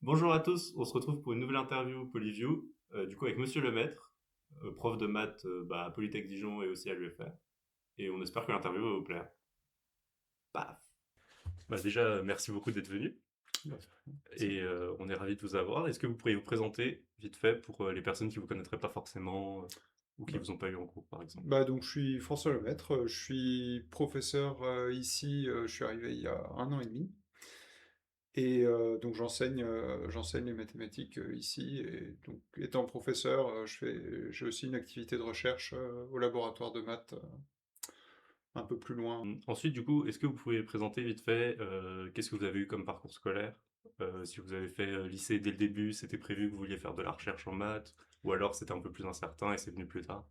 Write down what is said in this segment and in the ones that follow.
Bonjour à tous, on se retrouve pour une nouvelle interview Polyview, du coup avec Monsieur Lemaître, prof de maths à Polytech Dijon et aussi à l'UFR. Et on espère que l'interview va vous plaire. Paf. Déjà, merci beaucoup d'être venu et on est ravis de vous avoir. Est-ce que vous pourriez vous présenter vite fait pour les personnes qui ne vous connaîtraient pas forcément ou qui Bah, vous ont pas eu en cours par exemple? donc je suis François Lemaître, je suis professeur ici, je suis arrivé il y a un an et demi, et donc j'enseigne les mathématiques ici, et donc étant professeur, j'ai aussi une activité de recherche au laboratoire de maths un peu plus loin. Ensuite, du coup, est-ce que vous pouvez présenter vite fait qu'est-ce que vous avez eu comme parcours scolaire? Si vous avez fait lycée dès le début, c'était prévu que vous vouliez faire de la recherche en maths, ou alors c'était un peu plus incertain et c'est venu plus tard?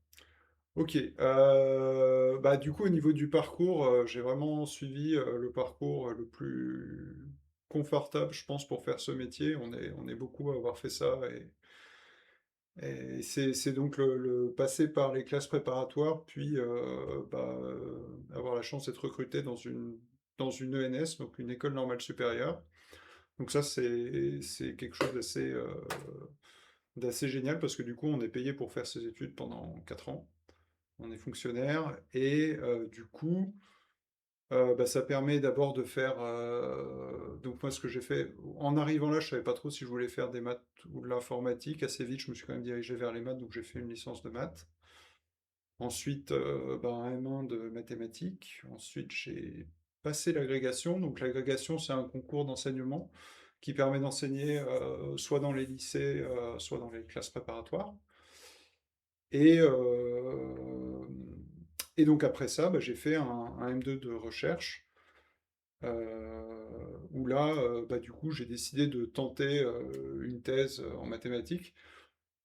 Ok, du coup au niveau du parcours, j'ai vraiment suivi le parcours le plus confortable, je pense, pour faire ce métier. On est beaucoup à avoir fait ça. Et c'est donc le passer par les classes préparatoires, puis avoir la chance d'être recruté dans une ENS, donc une école normale supérieure. Donc ça, c'est quelque chose d'assez génial, parce que du coup, on est payé pour faire ses études pendant 4 ans. On est fonctionnaire, et du coup, ça permet d'abord de faire. Donc moi, ce que j'ai fait en arrivant là, je savais pas trop si je voulais faire des maths ou de l'informatique. Assez vite, je me suis quand même dirigé vers les maths, donc j'ai fait une licence de maths. Ensuite, un M1 de mathématiques. Ensuite, j'ai passé l'agrégation. Donc l'agrégation, c'est un concours d'enseignement qui permet d'enseigner soit dans les lycées, soit dans les classes préparatoires. Et, et donc après ça, j'ai fait un M2 de recherche, où là, du coup, j'ai décidé de tenter une thèse en mathématiques.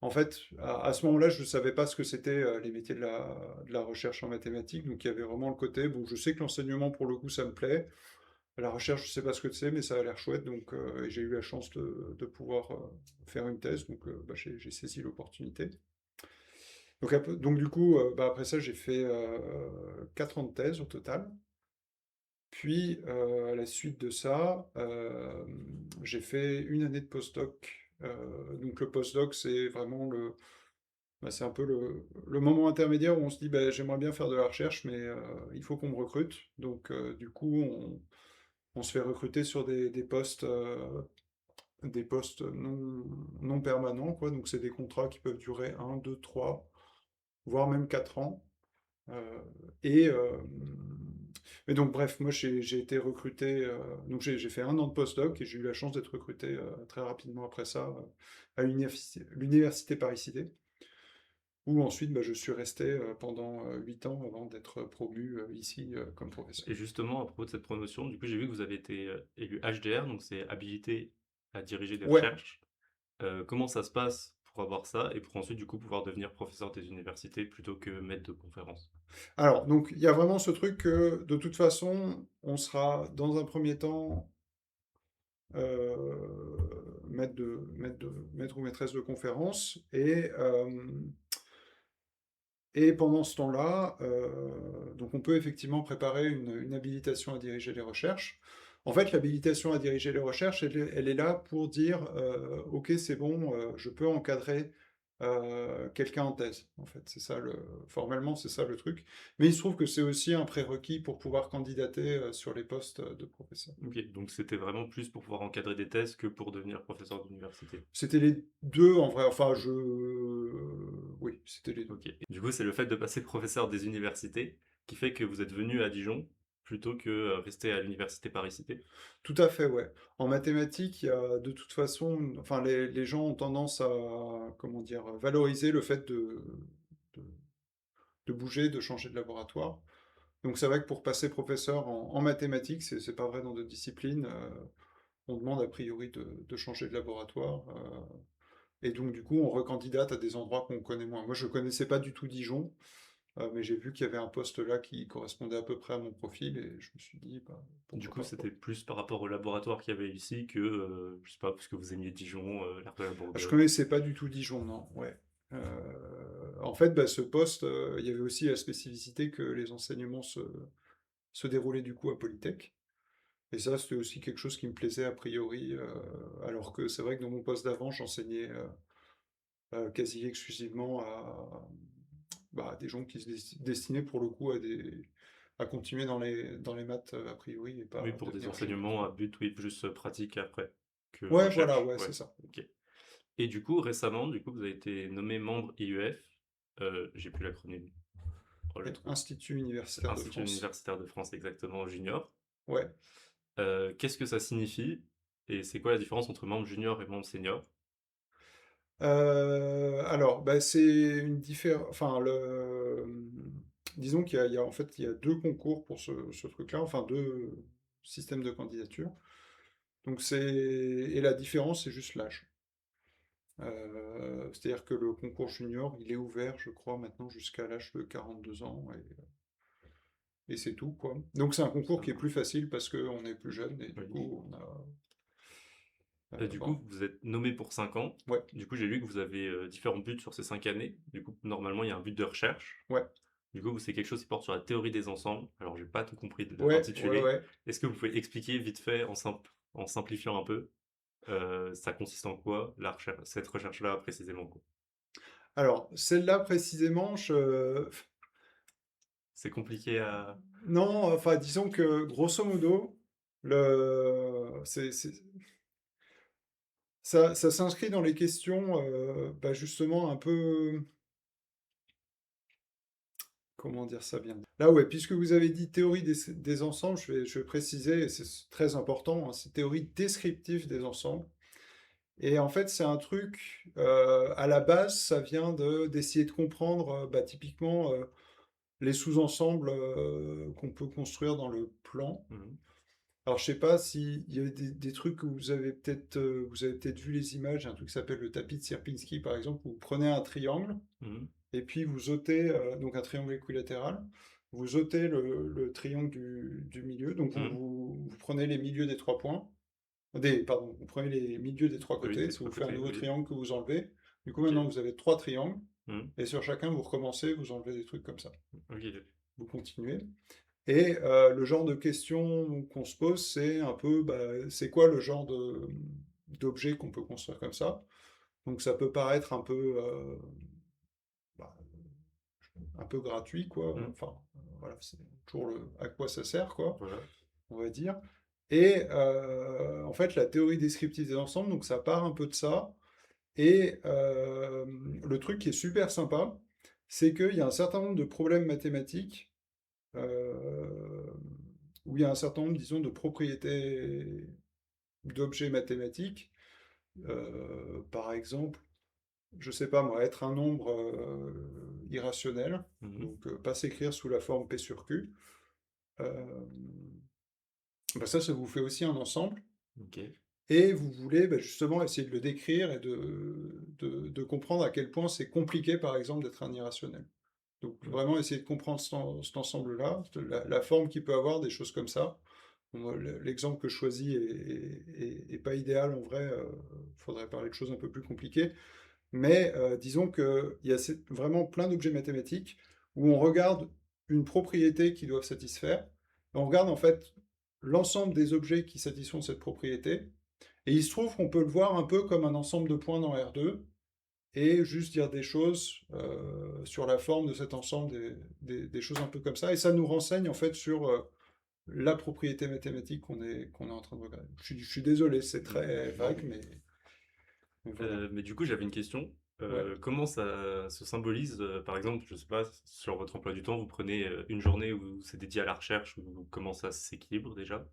En fait, à ce moment-là, je ne savais pas ce que c'était les métiers de la recherche en mathématiques, donc il y avait vraiment le côté, bon, je sais que l'enseignement, pour le coup, ça me plaît. La recherche, je ne sais pas ce que c'est, mais ça a l'air chouette, donc et j'ai eu la chance de pouvoir faire une thèse, donc j'ai saisi l'opportunité. Donc du coup, après ça, j'ai fait 4 ans de thèse au total. Puis, à la suite de ça, j'ai fait une année de postdoc. Donc le postdoc, c'est vraiment c'est un peu le moment intermédiaire où on se dit, j'aimerais bien faire de la recherche, mais il faut qu'on me recrute. Donc du coup, on se fait recruter sur des postes non permanents, quoi. Donc c'est des contrats qui peuvent durer 1, 2, 3, voire même 4 ans. Euh, et mais donc bref, moi j'ai été recruté, donc j'ai fait un an de postdoc, et j'ai eu la chance d'être recruté très rapidement après ça à l'université Paris-Cité, où ensuite je suis resté pendant 8 ans avant d'être promu ici comme professeur. Et justement, à propos de cette promotion, du coup, j'ai vu que vous avez été élu HDR, donc c'est habilité à diriger des Ouais, recherches. Comment ça se passe pour avoir ça et pour ensuite, du coup, pouvoir devenir professeur des universités plutôt que maître de conférence? alors donc il y a vraiment ce truc que de toute façon, on sera dans un premier temps maître ou maîtresse de conférence, et pendant ce temps-là, donc on peut effectivement préparer une habilitation à diriger les recherches. En fait, l'habilitation à diriger les recherches, elle est là pour dire, ok, c'est bon, je peux encadrer quelqu'un en thèse. En fait, formellement, c'est ça le truc. Mais il se trouve que c'est aussi un prérequis pour pouvoir candidater sur les postes de professeur. Ok, donc c'était vraiment plus pour pouvoir encadrer des thèses que pour devenir professeur d'université. C'était les deux en vrai. Enfin, oui, c'était les deux. Ok. Du coup, c'est le fait de passer professeur des universités qui fait que vous êtes venu à Dijon plutôt que rester à l'université Paris-Cité. Tout à fait, ouais. En mathématiques, il y a de toute façon, enfin, les gens ont tendance à, comment dire, valoriser le fait de, de bouger, de changer de laboratoire. Donc c'est vrai que pour passer professeur en mathématiques, c'est pas vrai dans d'autres disciplines. On demande a priori de changer de laboratoire. Et donc du coup, on recandidate à des endroits qu'on connaît moins. Moi, je connaissais pas du tout Dijon, mais j'ai vu qu'il y avait un poste là qui correspondait à peu près à mon profil, et je me suis dit, Du pourquoi coup, pas, c'était quoi. plus par rapport au laboratoire qu'il y avait ici que, je sais pas, parce que vous aimiez Dijon, l'air de la Ah, je Bourgogne. connaissais pas du tout Dijon, non. Ouais. En fait, ce poste, il y avait aussi la spécificité que les enseignements se déroulaient du coup à Polytech. Et ça, c'était aussi quelque chose qui me plaisait a priori, alors que c'est vrai que dans mon poste d'avant, j'enseignais quasi exclusivement à des gens qui se destinaient pour le coup à continuer dans les maths a priori et pas Oui, pour des devenir ingénieur. enseignements à but, oui, plus pratique après que Ouais, voilà, recherche. ouais, Ouais, c'est ça. ok. Et du coup, récemment, du coup, vous avez été nommé membre IUF. J'ai plus l'acronyme. Oh, le trou. Institut C'est universitaire de Institut France. universitaire de France, exactement, junior. Ouais. Qu'est-ce que ça signifie? Et c'est quoi la différence entre membre junior et membre senior? Alors, bah, c'est une différence. Enfin, disons qu'il y a en fait il y a deux concours pour ce truc-là, enfin deux systèmes de candidature. Donc et la différence, c'est juste l'âge. C'est-à-dire que le concours junior, il est ouvert, je crois, maintenant jusqu'à l'âge de 42 ans, et c'est tout, quoi. Donc c'est un concours Ça qui est plus marche. facile parce qu'on est plus jeune, et du Oui. coup, on a... Du bon, coup, vous êtes nommé pour 5 ans. ouais, Du coup, j'ai lu que vous avez différents buts sur ces 5 années. Du coup, normalement, il y a un but de recherche. ouais, Du coup, c'est quelque chose qui porte sur la théorie des ensembles. Alors, j'ai pas tout compris de ouais, ouais, l'intitulé. ouais. Est-ce que vous pouvez expliquer vite fait, en simplifiant un peu, ça consiste en quoi, cette recherche-là précisément, quoi? Alors, celle-là précisément, C'est compliqué à... non, enfin, disons que grosso modo, ça s'inscrit dans les questions, bah, justement un peu, comment dire ça bien? Là, ouais, puisque vous avez dit théorie des ensembles, je vais préciser, et c'est très important, hein, c'est théorie descriptive des ensembles. Et en fait, c'est un truc, à la base, ça vient d'essayer de comprendre, bah, typiquement, les sous-ensembles qu'on peut construire dans le plan. Mhm, Alors, je sais pas s'il y a des trucs où vous avez peut-être vu les images, un truc qui s'appelle le tapis de Sierpinski, par exemple, où vous prenez un triangle, mhm, et puis vous ôtez, donc un triangle équilatéral, vous ôtez le triangle du milieu, donc mhm. vous prenez les milieux des trois points, pardon, vous prenez les milieux des trois Oui, côtés, des ça trois vous fait un côtés, nouveau oui. triangle que vous enlevez. Du coup, Ok. maintenant, vous avez trois triangles, Mhm, et sur chacun, vous recommencez, vous enlevez des trucs comme ça. ok. Vous continuez. Et le genre de question qu'on se pose, c'est un peu, bah, c'est quoi le genre d'objet qu'on peut construire comme ça? Donc ça peut paraître bah, un peu gratuit, quoi. Mhm, Enfin, voilà, c'est toujours à quoi ça sert, quoi, voilà. on va dire. Et en fait, la théorie descriptive des ensembles, donc ça part un peu de ça. Et le truc qui est super sympa, c'est qu'il y a un certain nombre de problèmes mathématiques euh, où il y a un certain nombre, disons, de propriétés d'objets mathématiques. Par exemple, je sais pas moi, être un nombre irrationnel, Mhm, donc pas s'écrire sous la forme P sur Q, euh, bah ça vous fait aussi un ensemble. ok. Et vous voulez bah, justement essayer de le décrire et de comprendre à quel point c'est compliqué, par exemple, d'être un irrationnel. Donc Mhm, vraiment essayer de comprendre cet ensemble-là, la forme qu'il peut avoir, des choses comme ça. Bon, l'exemple que je choisis est pas idéal en vrai, il faudrait parler de choses un peu plus compliquées. Mais disons qu'il y a vraiment plein d'objets mathématiques où on regarde une propriété qu'ils doivent satisfaire. On regarde en fait l'ensemble des objets qui satisfont cette propriété. Et il se trouve qu'on peut le voir un peu comme un ensemble de points dans R2 et juste dire des choses sur la forme de cet ensemble, des choses un peu comme ça. Et ça nous renseigne en fait sur la propriété mathématique qu'on est en train de regarder. Je suis désolé, c'est mhm. très Non, vague, mais voilà. mais du coup, j'avais une question. Ouais. Comment ça se symbolise, par exemple, je sais pas, sur votre emploi du temps, vous prenez une journée où c'est dédié à la recherche, ou comment ça s'équilibre déjà?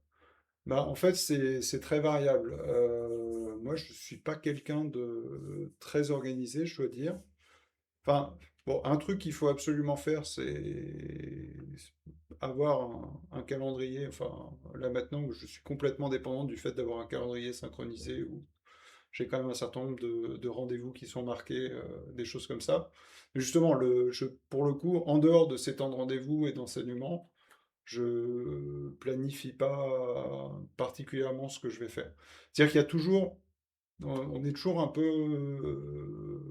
Bah, en fait, c'est très variable. Moi, je suis pas quelqu'un de très organisé, je dois dire. Enfin, bon, un truc qu'il faut absolument faire, c'est avoir un calendrier. Enfin, là maintenant, je suis complètement dépendant du fait d'avoir un calendrier synchronisé où j'ai quand même un certain nombre de rendez-vous qui sont marqués, des choses comme ça. Mais justement, pour le coup, en dehors de ces temps de rendez-vous et d'enseignement, je planifie pas particulièrement ce que je vais faire. C'est-à-dire qu'il y a toujours, on est toujours un peu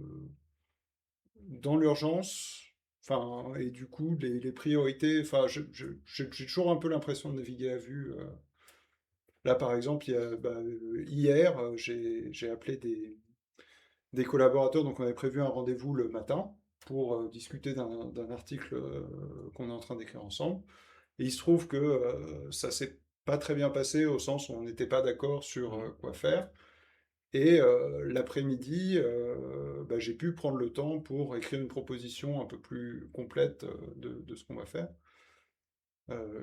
dans l'urgence, enfin, et du coup, les priorités, enfin, j'ai toujours un peu l'impression de naviguer à vue. Là, par exemple, hier, j'ai appelé des collaborateurs, donc on avait prévu un rendez-vous le matin pour discuter d'un article qu'on est en train d'écrire ensemble. Et il se trouve que ça s'est pas très bien passé au sens où on n'était pas d'accord sur Mmh. quoi faire. Et l'après-midi, j'ai pu prendre le temps pour écrire une proposition un peu plus complète de ce qu'on va faire.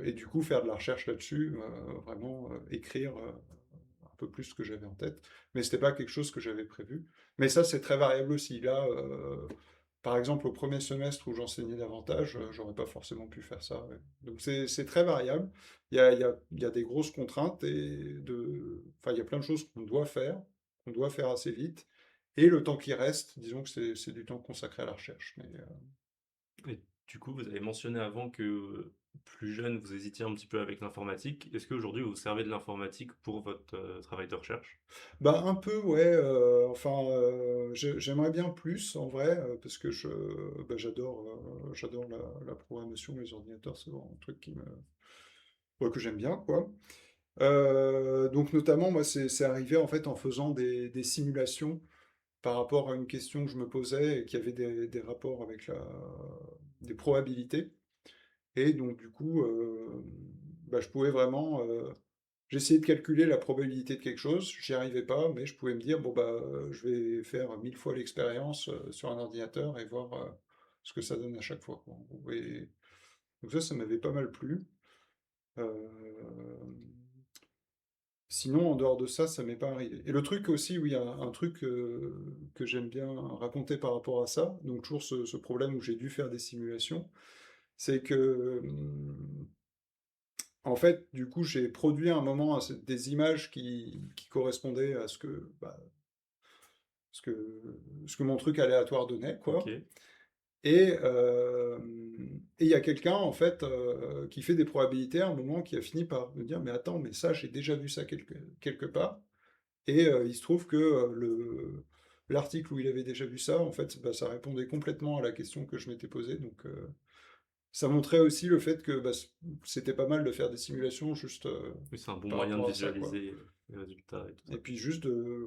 Et du coup, faire de la recherche là-dessus, vraiment écrire un peu plus ce que j'avais en tête. Mais c'était pas quelque chose que j'avais prévu. Mais ça, c'est très variable aussi. Là, par exemple, au premier semestre où j'enseignais davantage, j'aurais pas forcément pu faire ça. Ouais. Donc c'est très variable. Il y a des grosses contraintes enfin, il y a plein de choses qu'on doit faire assez vite. Et le temps qui reste, disons que c'est du temps consacré à la recherche. Et du coup, vous avez mentionné avant que, plus jeune, vous hésitiez un petit peu avec l'informatique. Est-ce qu'aujourd'hui, vous vous servez de l'informatique pour votre, travail de recherche? Bah, un peu, ouais, enfin, j'aimerais bien plus en vrai, parce que j'adore la programmation, les ordinateurs, c'est vraiment un truc ouais, que j'aime bien, quoi. Donc notamment, moi, c'est arrivé en fait en faisant des simulations par rapport à une question que je me posais et qui avait des rapports avec des probabilités. Et donc du coup, je pouvais vraiment, j'essayais de calculer la probabilité de quelque chose, j'y arrivais pas, mais je pouvais me dire: «Bon, je vais faire 1000 fois l'expérience, sur un ordinateur et voir, ce que ça donne à chaque fois», quoi, en gros. Et donc ça m'avait pas mal plu. Hem, Sinon, en dehors de ça, ça m'est pas arrivé. Et le truc aussi, oui, un truc, que j'aime bien raconter par rapport à ça, donc toujours ce problème où j'ai dû faire des simulations, c'est que, en fait, du coup, j'ai produit à un moment des images qui correspondaient à ce que, ce que mon truc aléatoire donnait, quoi. OK. Et il y a quelqu'un, en fait, qui fait des probabilités à un moment qui a fini par me dire: «Mais attends, mais ça, j'ai déjà vu ça quelque part». Et il se trouve que l'article où il avait déjà vu ça, en fait, ça répondait complètement à la question que je m'étais posée. Donc ça montrait aussi le fait que c'était pas mal de faire des simulations juste Oui, c'est un bon par moyen de rapport à ça, quoi. visualiser, les résultats et tout Et ça. puis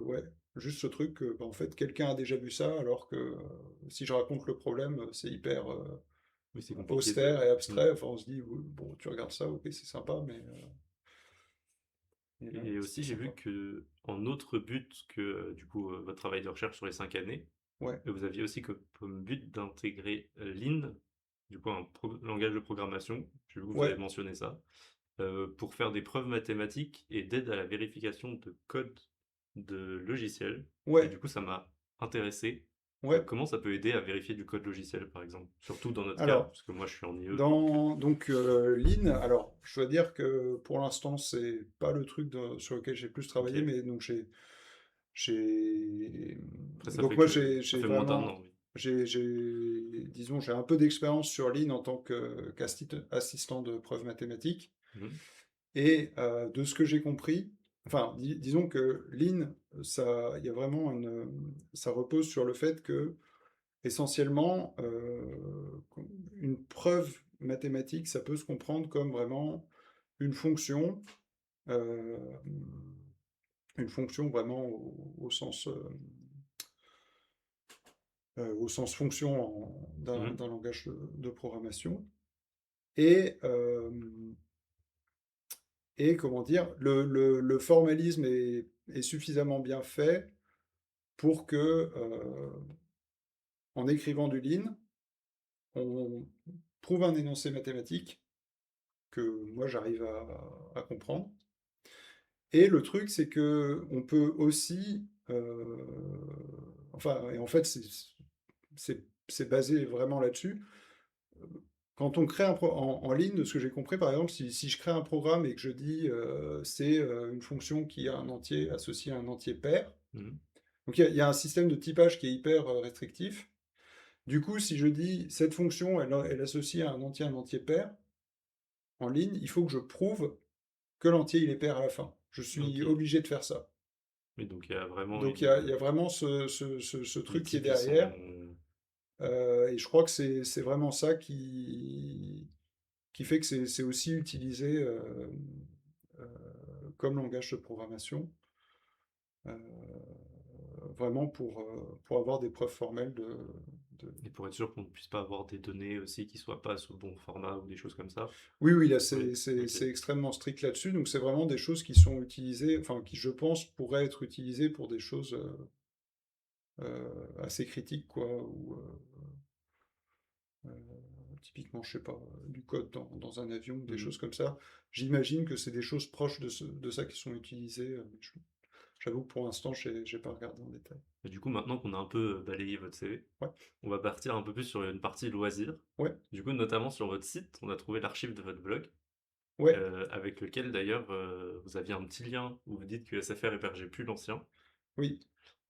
ouais, juste ce truc que, en fait, quelqu'un a déjà vu ça, alors que si je raconte le problème, c'est hyper Oui, c'est compliqué austère de et mmh. abstrait. Enfin, on se dit, oui, bon, tu regardes ça, ok, c'est sympa, mais là, Et c'était aussi, j'ai vu sympa. que en autre but que, du coup, votre travail de recherche sur les 5 années, Ouais, vous aviez aussi comme but d'intégrer, Lean, du coup un langage de programmation, j'ai vu que vous avez ouais, mentionné ça, pour faire des preuves mathématiques et d'aide à la vérification de code de logiciels. Et ouais, du coup, ça m'a intéressé. ouais. Comment ça peut aider à vérifier du code logiciel, par exemple? Surtout dans notre cas, Alors, parce que moi je suis en IE, donc Donc Lean, alors je dois dire que pour l'instant c'est pas le truc sur lequel j'ai plus travaillé, OK. mais donc j'ai Après ça donc fait moi que ça j'ai fait moins d'un vraiment an, oui. disons j'ai un peu d'expérience sur Lean en tant qu'assistant de preuves mathématiques. Mmh. Et de ce que j'ai compris, enfin disons que Lean, ça il y a vraiment ça repose sur le fait que essentiellement, une preuve mathématique, ça peut se comprendre comme vraiment une fonction, hem, une fonction vraiment au sens fonction Mmh. d'un langage de programmation. Et comment dire? Le formalisme est suffisamment bien fait pour que, en écrivant du Lean, on trouve un énoncé mathématique que moi j'arrive à comprendre. Et le truc, c'est que on peut aussi, enfin, et en fait, c'est basé vraiment là-dessus. Quand on crée en ligne, de ce que j'ai compris, par exemple, si je crée un programme et que je dis c'est une fonction qui a un entier associé à un entier pair, Mmh. donc il y a un système de typage qui est hyper restrictif. Du coup, si je dis cette fonction, elle associe à un entier pair, en ligne, il faut que je prouve que l'entier il est pair à la fin. Je suis OK. obligé de faire ça. Oui, donc il y a vraiment Donc une, il y a vraiment ce les truc qui est types, ils sont derrière, et je crois que c'est vraiment ça qui fait que c'est aussi utilisé, heu, comme langage de programmation, euh, vraiment pour avoir des preuves formelles de- Et pour être sûr qu'on ne puisse pas avoir des données aussi qui soient pas sous le bon format ou des choses comme ça. Oui, oui, là, Oui, ok. c'est extrêmement strict là-dessus, donc c'est vraiment des choses qui sont utilisées, enfin, qui, je pense, pourraient être utilisées pour des choses assez critiques, quoi, ou typiquement, je sais pas, du code dans un avion, des Mhm. choses comme ça. J'imagine que c'est des choses proches de ça qui sont utilisées. J'avoue que pour l'instant, j'ai pas regardé en détail. Et du coup, maintenant qu'on a un peu balayé votre CV, Ouais, on va partir un peu plus sur une partie loisirs. ouais, Du coup, notamment sur votre site, on a trouvé l'archive de votre blog, ouais, avec lequel d'ailleurs vous aviez un petit lien où vous dites que SFR hébergeait plus l'ancien. oui.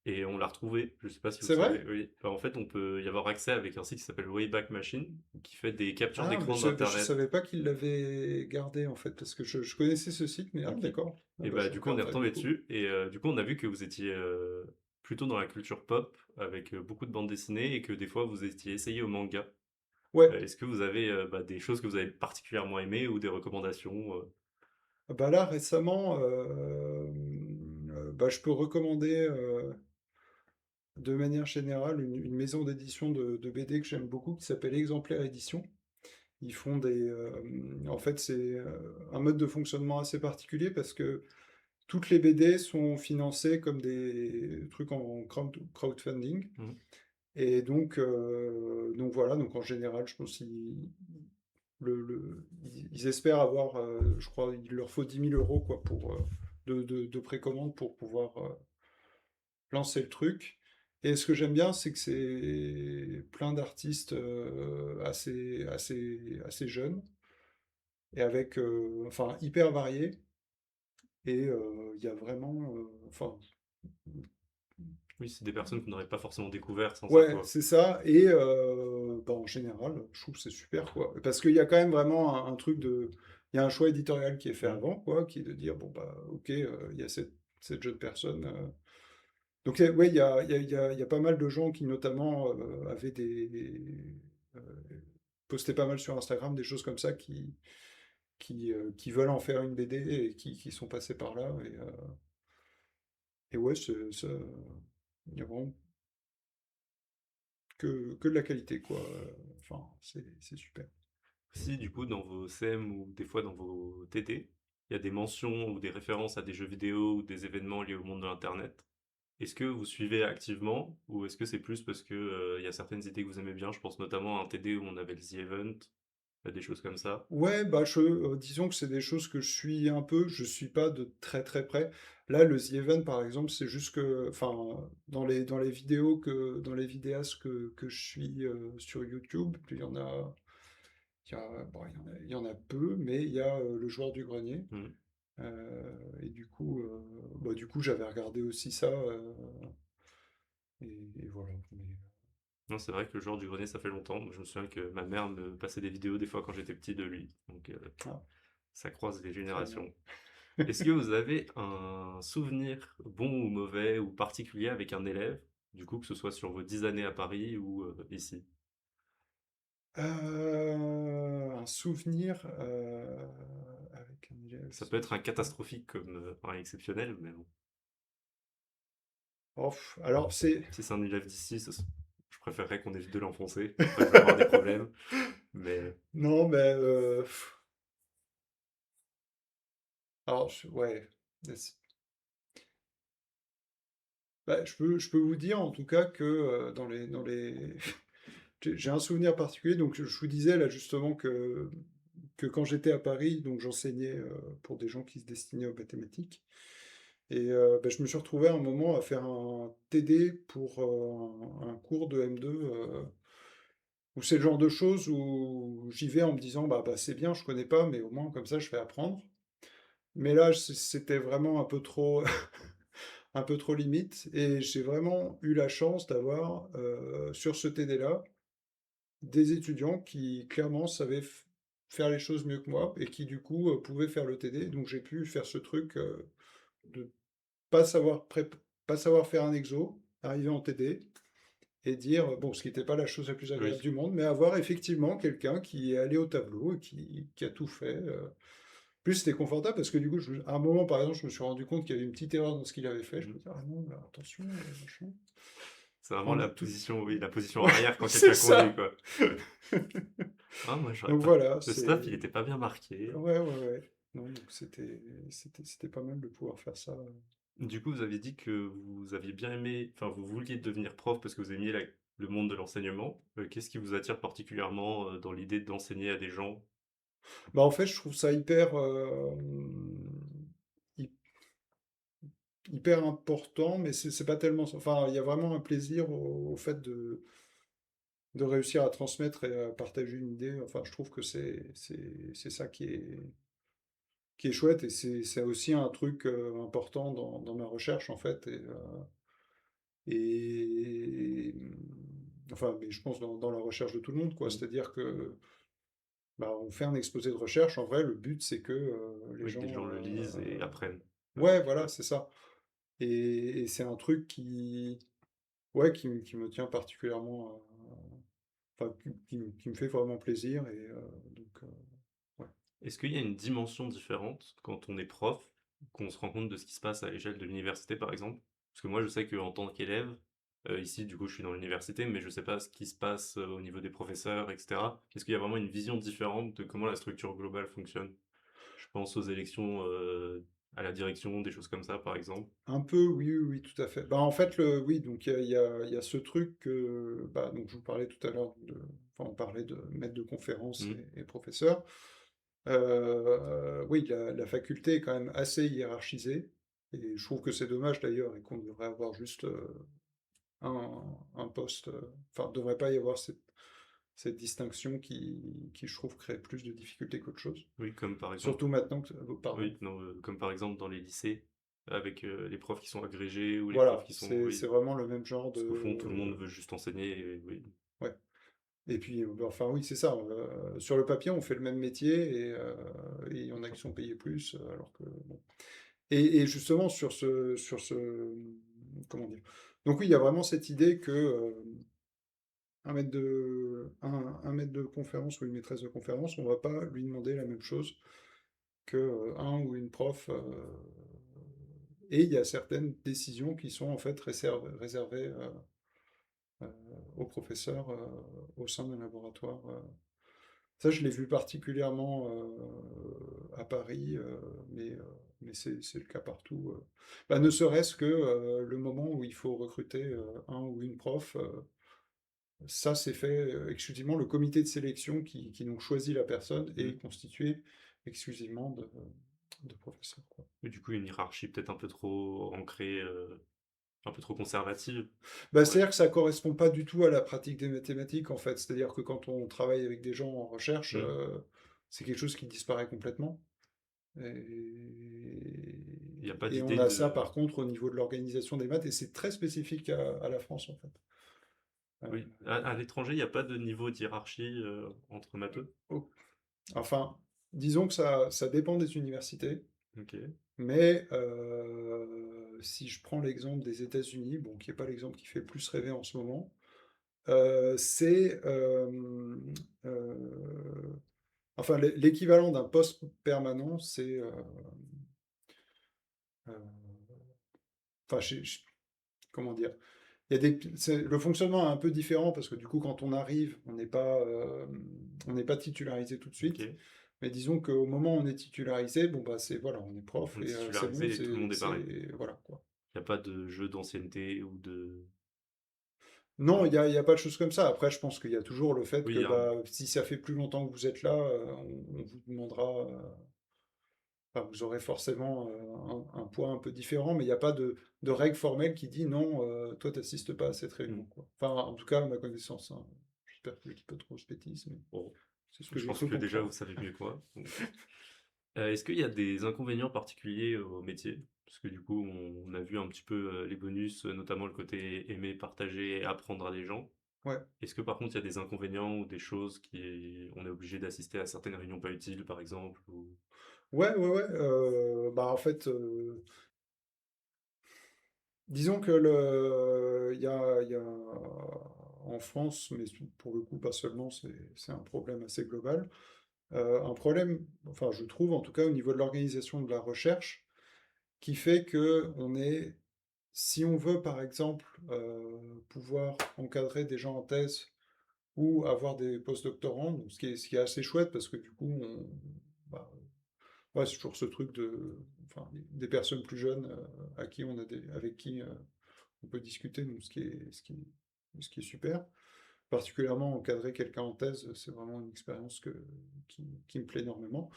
Et on l'a retrouvé, je sais pas si vous C'est vrai? savez, oui. Bah, en fait, on peut y avoir accès avec un site qui s'appelle Wayback Machine, qui fait des captures Ah, mais d'écran je d'internet. savais pas qu'il l'avait gardé, en fait, parce que je connaissais ce site, mais ah, Ok. d'accord. Ah, Et bah, bah je du coup, on est regarderai, du retombé coup. dessus, et du coup, on a vu que vous étiez plutôt dans la culture pop, avec beaucoup de bandes dessinées, et que des fois, vous étiez essayé au manga. Ouais, Est-ce que vous avez bah, des choses que vous avez particulièrement aimées ou des recommandations bah là, récemment, bah, je peux recommander de manière générale une maison d'édition de BD que j'aime beaucoup qui s'appelle Exemplaire Édition. Ils font en fait, c'est un mode de fonctionnement assez particulier parce que toutes les BD sont financées comme des trucs en crowdfunding. Mhm. Et donc voilà, donc en général, je pense ils espèrent avoir, je crois, il leur faut 10 000 € quoi, de précommande pour pouvoir lancer le truc. Et ce que j'aime bien, c'est que c'est plein d'artistes assez jeunes et avec, enfin, hyper variés. Et il y a vraiment, enfin, Oui, c'est des personnes qu'on n'aurait pas forcément découvertes sans ça, ouais, quoi. c'est ça. Et bah, en général, je trouve que c'est super, quoi. Parce qu'il y a quand même vraiment un truc de. Il y a un choix éditorial qui est fait Mhm. avant, quoi, qui est de dire, bon, bah, ok, il y a cette jeune personne. Donc, ouais, il y a pas mal de gens qui, notamment, avaient euh, postaient pas mal sur Instagram, des choses comme ça, qui veulent en faire une BD et qui sont passés par là. Et ouais, il y a vraiment que de la qualité, quoi. Enfin, c'est super. Si, du coup, dans vos CM ou des fois dans vos TT, il y a des mentions ou des références à des jeux vidéo ou des événements liés au monde de l'Internet, est-ce que vous suivez activement ou est-ce que c'est plus parce que il y a certaines idées que vous aimez bien? Je pense notamment à un TD où on avait le The Event, des choses comme ça. Ouais, bah disons que c'est des choses que je suis un peu, je suis pas de très très près. Là, le The Event, par exemple, c'est juste que, enfin, dans les vidéos dans les vidéastes que je suis sur YouTube, bon, il y en a peu, mais il y a le joueur du grenier. Mhm. Et du coup, j'avais regardé aussi ça, et voilà. Non, c'est vrai que le joueur du grenier, ça fait longtemps. Moi, je me souviens que ma mère me passait des vidéos des fois quand j'étais petit de lui. Donc Ah, ça croise les très bien. générations. Est-ce que vous avez un souvenir bon ou mauvais ou particulier avec un élève, du coup, que ce soit sur vos 10 années à Paris ou ici? Un souvenir avec un élève Ça peut être un spécifiquement. catastrophique comme un exceptionnel, mais bon. Oh, alors c'est. Si c'est un élève d'ici, je préférerais qu'on évite de l'enfoncer. Après, je vais avoir des problèmes, mais Non, mais alors ouais. Bah, je peux vous dire en tout cas que dans les j'ai un souvenir particulier. Donc je vous disais là justement que quand j'étais à Paris, donc j'enseignais pour des gens qui se destinaient aux mathématiques. Et bah, je me suis retrouvé à un moment à faire un TD pour un cours de M2 où c'est le genre de choses où j'y vais en me disant bah c'est bien, je connais pas, mais au moins comme ça je vais apprendre. Mais là c'était vraiment un peu trop un peu trop limite et j'ai vraiment eu la chance d'avoir sur ce TD-là des étudiants qui clairement savaient faire les choses mieux que moi et qui du coup pouvaient faire le TD. Donc j'ai pu faire ce truc de pas savoir pas savoir faire un exo, arriver en TD et dire, bon, ce qui n'était pas la chose la plus oui. agréable du monde, mais avoir effectivement quelqu'un qui est allé au tableau et qui a tout fait. Plus c'était confortable parce que du coup, à un moment, par exemple, je me suis rendu compte qu'il y avait une petite erreur dans ce qu'il avait fait. Je me Mmh. dis, ah non, là, attention, machin. C'est vraiment Prendre la tout. position, oui, la position Ouais, arrière quand c'est quelqu'un conduit, ça. quoi. Ah moi j'aurais Donc pas voilà, le stop, c'est. il était pas bien marqué. Ouais, ouais, ouais. Non, donc c'était pas mal de pouvoir faire ça. Du coup, vous aviez dit que vous aviez bien aimé enfin, vous vouliez devenir prof parce que vous aimiez le monde de l'enseignement. Qu'est-ce qui vous attire particulièrement, dans l'idée d'enseigner à des gens? Bah, en fait, je trouve ça hyper, hy- hyper important, mais c'est pas tellement. Enfin, il y a vraiment un plaisir au fait de réussir à transmettre et à partager une idée. Enfin, je trouve que c'est ça qui est chouette et c'est aussi un truc important dans ma recherche, en fait. Enfin, mais je pense dans la recherche de tout le monde, quoi. Mmh. C'est-à-dire que bah, on fait un exposé de recherche. En vrai, le but, c'est que les Oui, que des gens. gens le lisent et apprennent. Ouais, voilà, Ouais. c'est ça. Et c'est un truc qui, ouais, qui me tient particulièrement, enfin, qui me fait vraiment plaisir. Et donc, ouais. Est-ce qu'il y a une dimension différente quand on est prof, qu'on se rend compte de ce qui se passe à l'échelle de l'université, par exemple? Parce que moi, je sais qu'en tant qu'élève, ici, du coup, je suis dans l'université, mais je sais pas ce qui se passe, au niveau des professeurs et cetera. Est-ce qu'il y a vraiment une vision différente de comment la structure globale fonctionne? Je pense aux élections, à la direction, des choses comme ça, par exemple. Un peu, oui, oui, oui, tout à fait. Bah, en fait, oui, donc il y a ce truc que, bah, donc je vous parlais tout à l'heure enfin, on parlait de maître de conférence Mmh. et professeur. Oui, la faculté est quand même assez hiérarchisée, et je trouve que c'est dommage d'ailleurs, et qu'on devrait avoir juste un poste, enfin, devrait pas y avoir cette distinction qui, je trouve, crée plus de difficultés qu'autre chose. Oui, comme par exemple Surtout maintenant que, pardon. oui, non, comme par exemple dans les lycées, avec, les profs qui sont agrégés ou les profs Voilà, qui sont c'est oui, vraiment le même genre parce qu'au fond, tout le monde de. veut juste enseigner et oui. Ouais. Et puis, bah, enfin oui, c'est ça. Sur le papier, on fait le même métier, et il y en a qui sont payés plus, alors que bon. Et justement comment dire? Donc oui, il y a vraiment cette idée que un maître de conférence ou une maîtresse de conférence, on va pas lui demander la même chose que un ou une prof. Et il y a certaines décisions qui sont en fait réservées euh, aux professeurs au sein d'un laboratoire. Ça, je l'ai vu particulièrement à Paris, mais c'est le cas partout. Bah, ne serait-ce que le moment où il faut recruter un ou une prof, ça c'est fait exclusivement. Le comité de sélection qui donc choisit la personne Mmh. est constitué exclusivement de professeurs, quoi. Mais du coup, une hiérarchie peut-être un peu trop ancrée, un peu trop conservative? Bah, Ouais. c'est-à-dire que ça correspond pas du tout à la pratique des mathématiques, en fait. C'est-à-dire que quand on travaille avec des gens en recherche, Mmh. c'est quelque chose qui disparaît complètement. Et, Il n'y a pas et on d'idée a ça de par contre au niveau de l'organisation des maths, et c'est très spécifique à la France, en fait. oui, Euh, à l'étranger, il n'y a pas de niveau de hiérarchie, entre matheux? oh, enfin, disons que ça dépend des universités, OK. mais si je prends l'exemple des États-Unis, bon, qui n'est pas l'exemple qui fait le plus rêver en ce moment, c'est enfin l'équivalent d'un poste permanent, c'est euh, enfin, comment dire? Il y a le fonctionnement est un peu différent parce que du coup, quand on arrive, on n'est pas titularisé tout de suite. OK. Mais disons qu'au moment où on est titularisé, bon bah c'est voilà, on est prof On est et c'est bon, titularisé et tout le monde est pareil. voilà quoi. Il n'y a pas de jeu d'ancienneté ou de Non, il y a pas de choses comme ça. Après, je pense qu'il y a toujours le fait que oui, bah si ça fait plus longtemps que vous êtes là, on vous demandera. Enfin, vous aurez forcément un poids un peu différent, mais il n'y a pas de règle formelle qui dit non, toi, tu n'assistes pas à cette mmh, réunion, quoi. Enfin, en tout cas, à ma connaissance, hein. J'espère que je dis pas trop de bêtises, mais bon, c'est ce que je j'ai pense cru que déjà vous comprendre. savez mieux que moi, donc est-ce qu'il y a des inconvénients particuliers au métier? Parce que du coup, on a vu un petit peu, les bonus, notamment le côté aimer, partager et apprendre à des gens. Ouais. Est-ce que par contre, il y a des inconvénients ou des choses qui on est obligé d'assister à certaines réunions pas utiles, par exemple, ou Ouais, ouais, ouais. Bah, en fait, disons que il y a en France, mais pour le coup, pas seulement, c'est un problème assez global. un problème, enfin je trouve en tout cas au niveau de l'organisation de la recherche, qui fait que on est si on veut par exemple, pouvoir encadrer des gens en thèse ou avoir des post-doctorants, donc ce qui est assez chouette parce que du coup bah, ouais, c'est toujours ce truc de enfin des personnes plus jeunes, à qui on a des avec qui, on peut discuter, donc ce qui est super. Particulièrement encadrer quelqu'un en thèse, c'est vraiment une expérience qui me plaît énormément.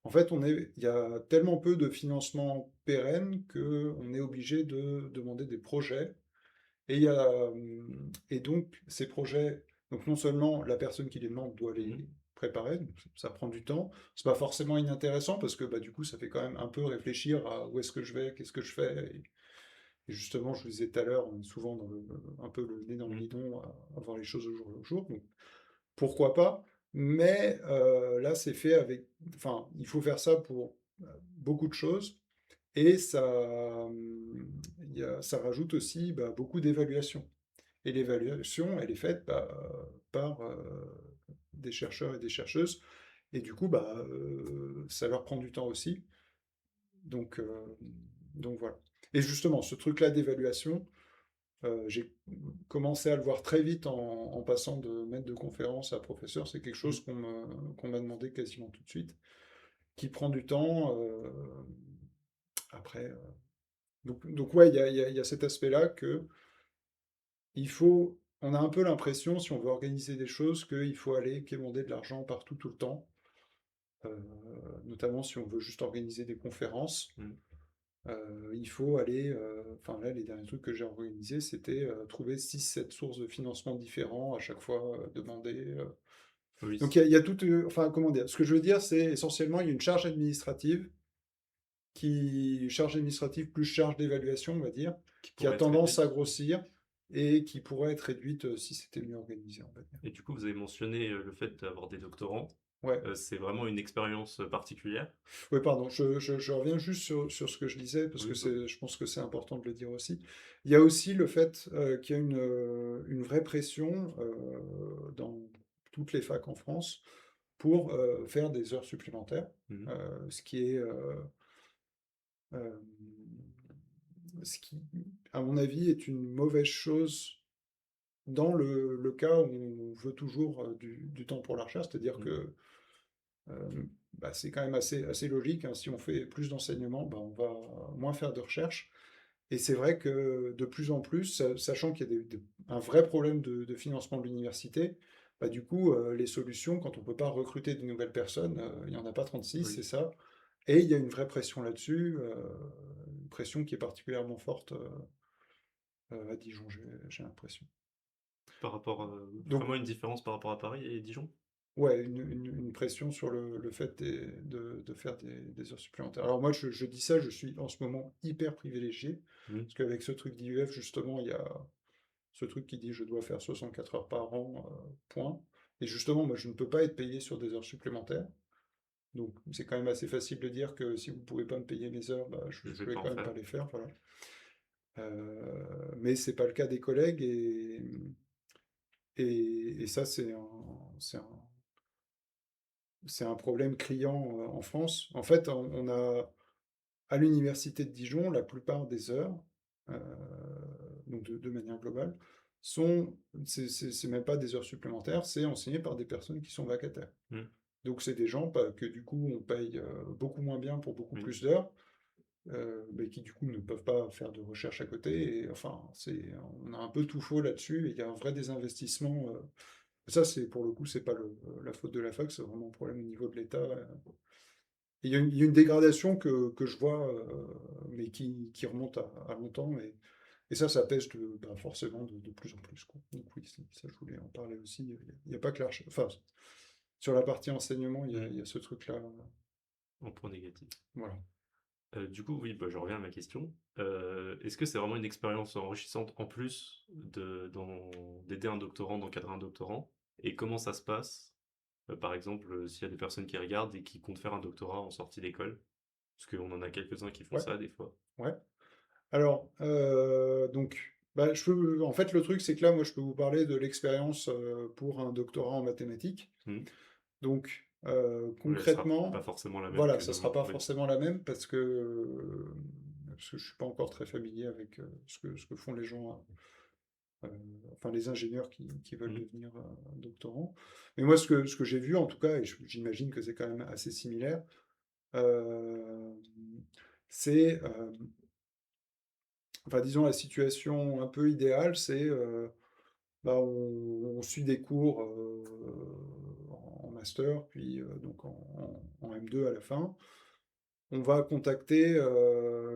En fait, il y a tellement peu de financement pérenne qu'on est obligé de demander des projets. Et donc, ces projets, donc non seulement la personne qui les demande doit les Mhm. préparer, donc ça prend du temps. C'est pas forcément inintéressant parce que bah, du coup, ça fait quand même un peu réfléchir à où est-ce que je vais, qu'est-ce que je fais. Et justement, je vous disais tout à l'heure, on est souvent un peu le nez dans le Mhm. guidon à voir les choses au jour le jour. Donc, pourquoi pas? Mais là, c'est fait avec. Enfin, il faut faire ça pour beaucoup de choses. Et ça rajoute aussi bah, beaucoup d'évaluation. Et l'évaluation, elle est faite bah, par des chercheurs et des chercheuses. Et du coup, bah, ça leur prend du temps aussi. Donc, euh, donc voilà. Et justement, ce truc-là d'évaluation, j'ai commencé à le voir très vite en passant de maître de conférence à professeur. C'est quelque Mhm. chose qu'on m'a demandé quasiment tout de suite, qui prend du temps. Après, donc ouais, il y a cet aspect-là que on a un peu l'impression, si on veut organiser des choses, qu'il faut aller quémander de l'argent partout tout le temps, euh, notamment si on veut juste organiser des conférences. Mhm. Il faut aller, enfin là, les derniers trucs que j'ai organisés, c'était trouver 6 7 sources de financement différents, à chaque fois demander. Oui, Donc il y a tout, enfin comment dire, ce que je veux dire, c'est essentiellement, il y a une charge administrative plus charge d'évaluation, on va dire, qui qui a pourrait être tendance à réduite. grossir et qui pourrait être réduite si c'était mieux organisé, on va dire. Et du coup, vous avez mentionné le fait d'avoir des doctorants. Ouais. C'est vraiment une expérience particulière. Oui, pardon, je reviens juste sur ce que je disais, parce que Oui, bah, je pense que c'est important de le dire aussi. Il y a aussi le fait qu'il y a une vraie pression dans toutes les facs en France pour faire des heures supplémentaires, mhm. ce qui est, euh, ce qui, à mon avis, est une mauvaise chose dans le cas où on veut toujours du temps pour la recherche, c'est-à-dire Mhm. que bah, c'est quand même assez logique, hein. Si on fait plus d'enseignement, bah, on va moins faire de recherche. Et c'est vrai que de plus en plus, sachant qu'il y a un vrai problème de financement de l'université, bah, du coup, les solutions, quand on ne peut pas recruter de nouvelles personnes, il n'y en a pas 36, c'est Oui. ça. Et il y a une vraie pression là-dessus, une pression qui est particulièrement forte à Dijon, j'ai l'impression. Par rapport Donc, vraiment une différence par rapport à Paris et Dijon. ouais, une pression sur le fait de faire des heures supplémentaires. Alors moi, je dis ça, je suis en ce moment hyper privilégié, Mhm. parce qu'avec ce truc d'IUF, justement, il y a ce truc qui dit je dois faire 64 heures par an, point. Et justement, moi, je ne peux pas être payé sur des heures supplémentaires. Donc c'est quand même assez facile de dire que si vous ne pouvez pas me payer mes heures, bah, je Je ne vais vais pas quand en même pas faire. les faire, voilà. Mais c'est pas le cas des collègues, et ça, c'est un, c'est un problème criant en France. En fait, on a à l'université de Dijon, la plupart des heures, euh, donc de manière globale, c'est même pas des heures supplémentaires, c'est enseigné par des personnes qui sont vacataires. Mhm. Donc c'est des gens que du coup on paye beaucoup moins bien pour beaucoup Oui. plus d'heures, mais qui du coup ne peuvent pas faire de recherche à côté. Et enfin, on a un peu tout faux là-dessus. Et il y a un vrai désinvestissement. Ça, c'est pour le coup, c'est pas la faute de la fac, c'est vraiment un problème au niveau de l'État. Il y a une dégradation que je vois, mais qui remonte à longtemps. Et ça pèse bah, forcément de plus en plus, quoi. Donc oui, ça je voulais en parler aussi. Il y a pas que la recherche. Enfin, sur la partie enseignement, il Mhm. y a ce truc-là. En point négatif. Voilà. Du coup, oui, bah, je reviens à ma question. Est-ce que c'est vraiment une expérience enrichissante en plus d'aider un doctorant, d'encadrer un doctorant? Et comment ça se passe? Par exemple, s'il y a des personnes qui regardent et qui comptent faire un doctorat en sortie d'école, parce qu'on en a quelques-uns qui font Ouais, ça des fois. ouais. Alors, donc, bah, en fait, le truc, c'est que là, moi, je peux vous parler de l'expérience pour un doctorat en mathématiques. Mhm. Donc, Oui, elle sera pas Concrètement, forcément la même voilà, que ça de sera pas l'autre. Oui. forcément la même parce que je suis pas encore très familier avec ce que font les gens, euh, enfin les ingénieurs qui veulent Mhm. devenir doctorants. Mais moi, ce que j'ai vu en tout cas, et j'imagine que c'est quand même assez similaire, euh, c'est, enfin disons la situation un peu idéale, c'est bah, on suit des cours en master, puis donc en M2 à la fin. On va contacter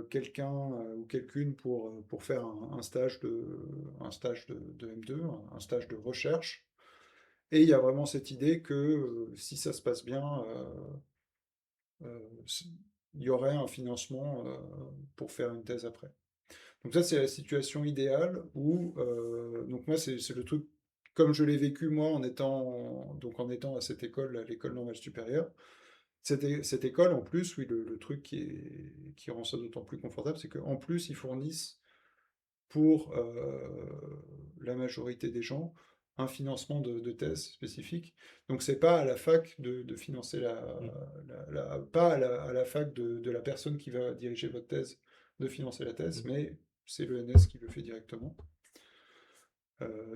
quelqu'un ou quelqu'une pour faire un stage de M2, un stage de recherche. Et il y a vraiment cette idée que si ça se passe bien, il y aurait un financement pour faire une thèse après. Donc ça, c'est la situation idéale où, donc moi, c'est le truc, comme je l'ai vécu moi donc en étant à cette école, à l'école normale supérieure. Cette école, en plus, oui, le truc qui rend ça d'autant plus confortable, c'est qu'en plus, ils fournissent pour la majorité des gens un financement de thèse spécifique. Donc c'est pas à la fac de financer Mhm. pas à la fac de la personne qui va diriger votre thèse de financer la thèse, Mhm. mais c'est l'ENS qui le fait directement.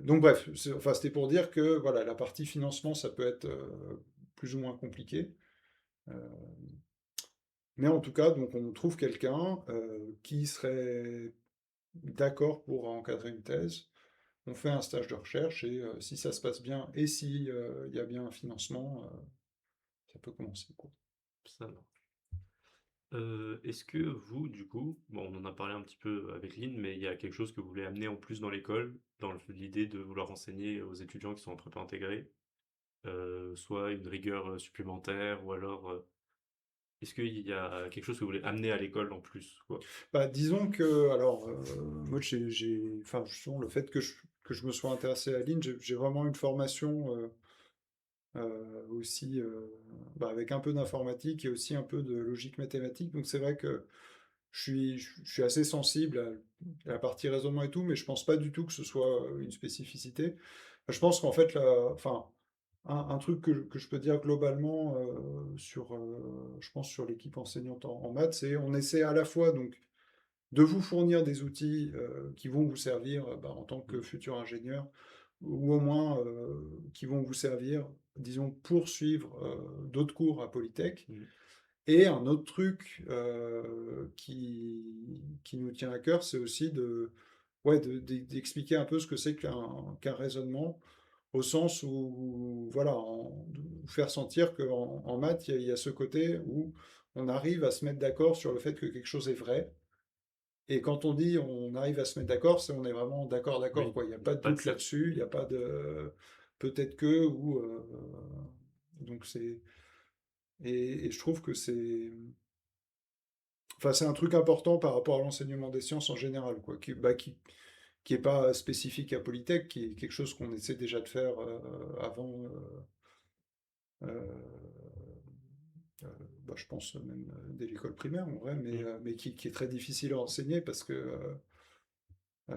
Donc bref, enfin, c'était pour dire que voilà, la partie financement, ça peut être plus ou moins compliqué. Euh, mais en tout cas, donc on trouve quelqu'un qui serait d'accord pour encadrer une thèse. On fait un stage de recherche et si ça se passe bien et si il y a bien un financement, ça peut commencer, quoi. Ça va. Est-ce que vous, du coup, bon, on en a parlé un petit peu avec Lynn, mais il y a quelque chose que vous voulez amener en plus dans l'école, dans l'idée de vouloir enseigner aux étudiants qui sont en prépa intégrée, soit une rigueur supplémentaire, ou alors est-ce qu'il y a quelque chose que vous voulez amener à l'école en plus, quoi? Bah, disons que, alors, moi, enfin, justement, le fait que je me sois intéressé à Lean, j'ai vraiment une formation aussi, bah, avec un peu d'informatique et aussi un peu de logique mathématique. Donc, c'est vrai que je suis assez sensible à la partie raisonnement et tout, mais je pense pas du tout que ce soit une spécificité. Je pense qu'en fait, enfin, un truc que je peux dire globalement je pense sur l'équipe enseignante en maths, c'est on essaie à la fois donc de vous fournir des outils qui vont vous servir bah, en tant que Mhm. futur ingénieur, ou au moins qui vont vous servir, disons, pour suivre d'autres cours à Polytech. Mhm. Et un autre truc qui nous tient à cœur, c'est aussi ouais, d'expliquer un peu ce que c'est qu'un raisonnement, au sens où, voilà, de vous faire sentir en maths, il y a ce côté où on arrive à se mettre d'accord sur le fait que quelque chose est vrai. Et quand on dit on arrive à se mettre d'accord, c'est on est vraiment d'accord, d'accord, Oui, quoi. Il n'y a il n'y pas a de pas de doute certitude. là-dessus, il n'y a pas de peut-être que, ou. Donc c'est. Et je trouve que c'est. Enfin, c'est un truc important par rapport à l'enseignement des sciences en général, quoi, qui est pas spécifique à Polytech, qui est quelque chose qu'on essaie déjà de faire avant, euh, euh, bah, je pense même dès l'école primaire, en vrai, Mhm. mais qui est très difficile à enseigner parce que euh,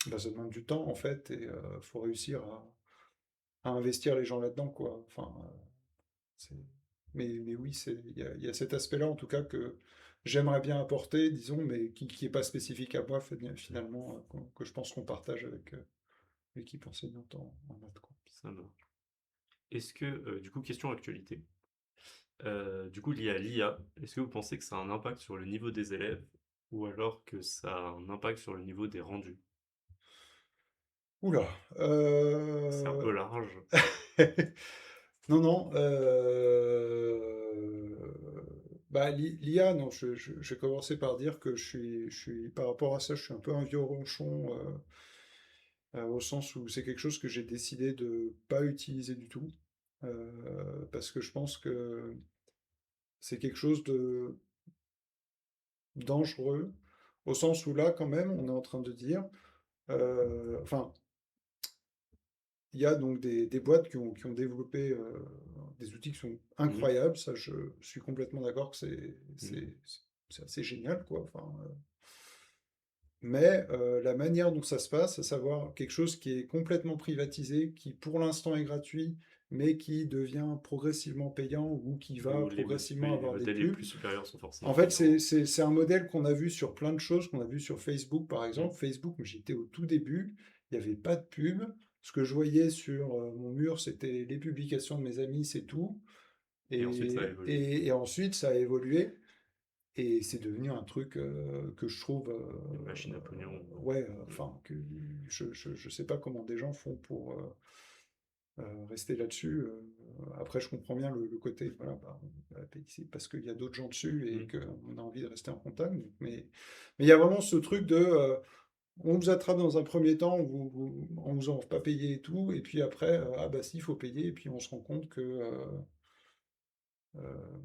bah, ça demande du temps, en fait, et faut réussir à investir les gens là-dedans, quoi. Enfin, c'est... mais oui, il y a cet aspect-là, en tout cas, que j'aimerais bien apporter, disons, mais qui est pas spécifique à moi, finalement, que je pense qu'on partage avec l'équipe enseignante en maths, quoi. Ça marche. Est-ce que, du coup, question actualité. Du coup, lié à l'IA, est-ce que vous pensez que ça a un impact sur le niveau des élèves ou alors que ça a un impact sur le niveau des rendus? Oula, C'est un peu large. non, non, bah, l'IA, non, je vais commencer par dire que par rapport à ça, je suis un peu un vieux ronchon, au sens où c'est quelque chose que j'ai décidé de pas utiliser du tout, parce que je pense que c'est quelque chose de dangereux, au sens où là, quand même, on est en train de dire, enfin, il y a donc des boîtes qui ont développé des outils qui sont Mhm. incroyables, ça je suis complètement d'accord que Mhm. c'est assez génial, quoi. Enfin, mais la manière dont ça se passe, à savoir quelque chose qui est complètement privatisé, qui pour l'instant est gratuit, mais qui devient progressivement payant ou qui va Où progressivement oui, les avoir des modèles les pubs. plus supérieurs sont En forcément fait, payants. c'est un modèle qu'on a vu sur plein de choses, qu'on a vu sur Facebook par Mm. exemple. Facebook, j'étais au tout début, il n'y avait pas de pub. Ce que je voyais sur mon mur, c'était les publications de mes amis, c'est tout. Et ensuite, ça a évolué. Et ensuite, ça a évolué. Et c'est devenu un truc que je trouve, Une machine à pognon. ouais, enfin, que je sais pas comment des gens font pour rester là-dessus. Après, je comprends bien le côté, voilà, bah, on va payer ici parce qu'il y a d'autres gens dessus et Mm. qu'on a envie de rester en contact. Mais il y a vraiment ce truc de, on vous attrape dans un premier temps, on vous en fait pas payer et tout, et puis après, ah bah si, il faut payer, et puis on se rend compte que euh,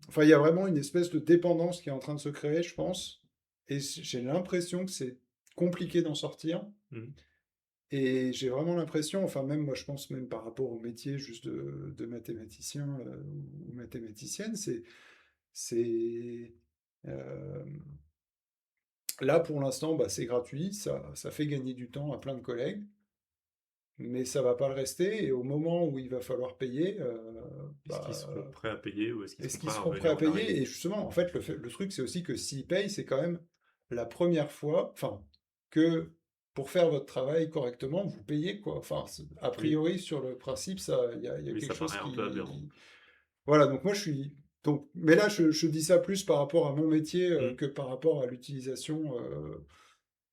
enfin, il y a vraiment une espèce de dépendance qui est en train de se créer, je pense. Et j'ai l'impression que c'est compliqué d'en sortir. Mm. Et j'ai vraiment l'impression, enfin même moi je pense même par rapport au métier juste de mathématicien ou mathématicienne, c'est euh, là pour l'instant bah, c'est gratuit, ça fait gagner du temps à plein de collègues, mais ça va pas le rester. Et au moment où il va falloir payer, Est-ce qu'ils seront bah, prêts à payer ou est-ce qu'ils est-ce seront qu'ils prêts à seront prêts à revenir en payer? arrière? Et justement, en fait, le truc, c'est aussi que s'ils payent, c'est quand même la première fois, enfin, que pour faire votre travail correctement, vous payez, quoi. Enfin, a Oui, priori, sur le principe, ça, il y a oui, quelque ça chose paraît un peu aberrant. qui... Voilà, donc moi, je suis... Donc, mais là, je dis ça plus par rapport à mon métier Mm. que par rapport à l'utilisation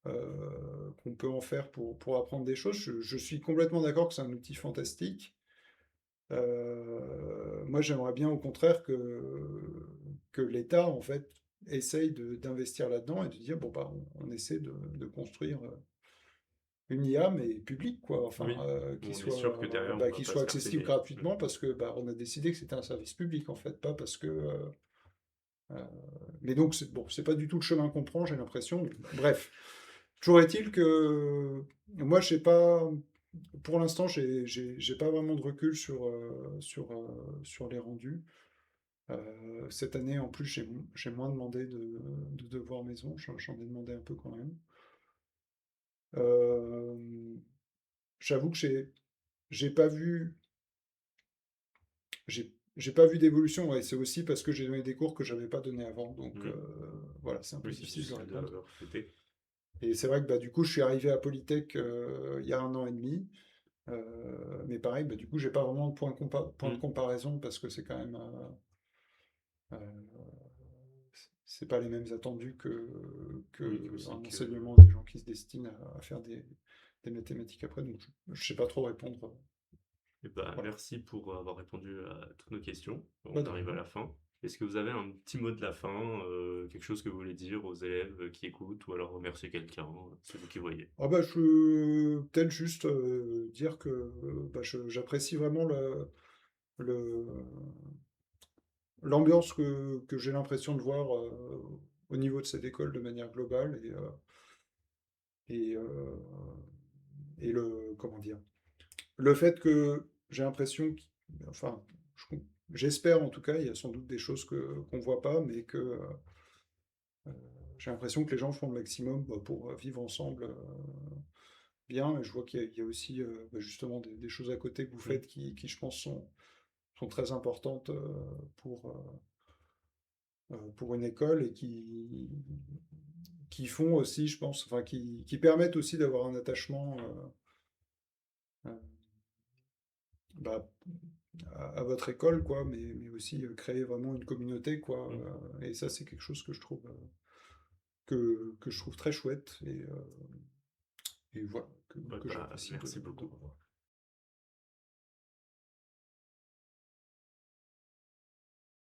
qu'on peut en faire pour apprendre des choses. Je suis complètement d'accord que c'est un outil fantastique. Moi, j'aimerais bien au contraire que l'État, en fait, essaye d'investir là-dedans et de dire, bon, bah, on essaie de construire une IA, mais publique, quoi, enfin, Oui, où qui on est sûr que derrière, on bah, va qui pas soit se faire accessible payer. Mm. gratuitement parce que bah, on a décidé que c'était un service public, en fait, pas parce que... euh, mais donc, bon, c'est pas du tout le chemin qu'on prend, j'ai l'impression. Bref, toujours est-il que moi, je sais pas... Pour l'instant, j'ai pas vraiment de recul sur les rendus. Cette année, en plus, j'ai moins demandé de devoirs maison. J'en ai demandé un peu quand même. Euh, J'avoue que j'ai pas vu, j'ai pas vu d'évolution. Ouais, c'est aussi parce que j'ai donné des cours que j'avais pas donné avant. Donc Mm. voilà, c'est un peu Oui, c'est difficile de difficile de répondre. refléter. Et c'est vrai que bah, du coup, je suis arrivé à Polytech il y a un an et demi. Mais pareil, bah, du coup, j'ai pas vraiment de point de Mm. comparaison parce que c'est quand même euh, c'est pas les mêmes attendus Oui, que aussi un que. enseignement des gens qui se destinent à faire des mathématiques après. Donc, je sais pas trop répondre. Eh ben, Voilà. merci pour avoir répondu à toutes nos questions. Bah, On de arrive à rien. la fin. Est-ce que vous avez un petit mot de la fin, quelque chose que vous voulez dire aux élèves qui écoutent, ou alors remercier quelqu'un, c'est vous qui voyez. Ah bah, je peut-être juste dire que bah, j'apprécie vraiment le- l'ambiance que j'ai l'impression de voir au niveau de cette école de manière globale et, et comment dire, le fait que j'ai l'impression, enfin, je- j'espère en tout cas, il y a sans doute des choses qu'on voit pas, mais que j'ai l'impression que les gens font le maximum bah, pour vivre ensemble bien. Et je vois qu'il y a aussi bah, justement des choses à côté que vous Mm. faites je pense, sont très importantes pour une école et qui font aussi, je pense, enfin, qui permettent aussi d'avoir un attachement euh, bah, à votre école, quoi, mais aussi créer vraiment une communauté, quoi. Mm. Et ça, c'est quelque chose que je trouve, que je trouve très chouette et voilà, Ouais, que bah, j'apprécie merci de beaucoup. revoir.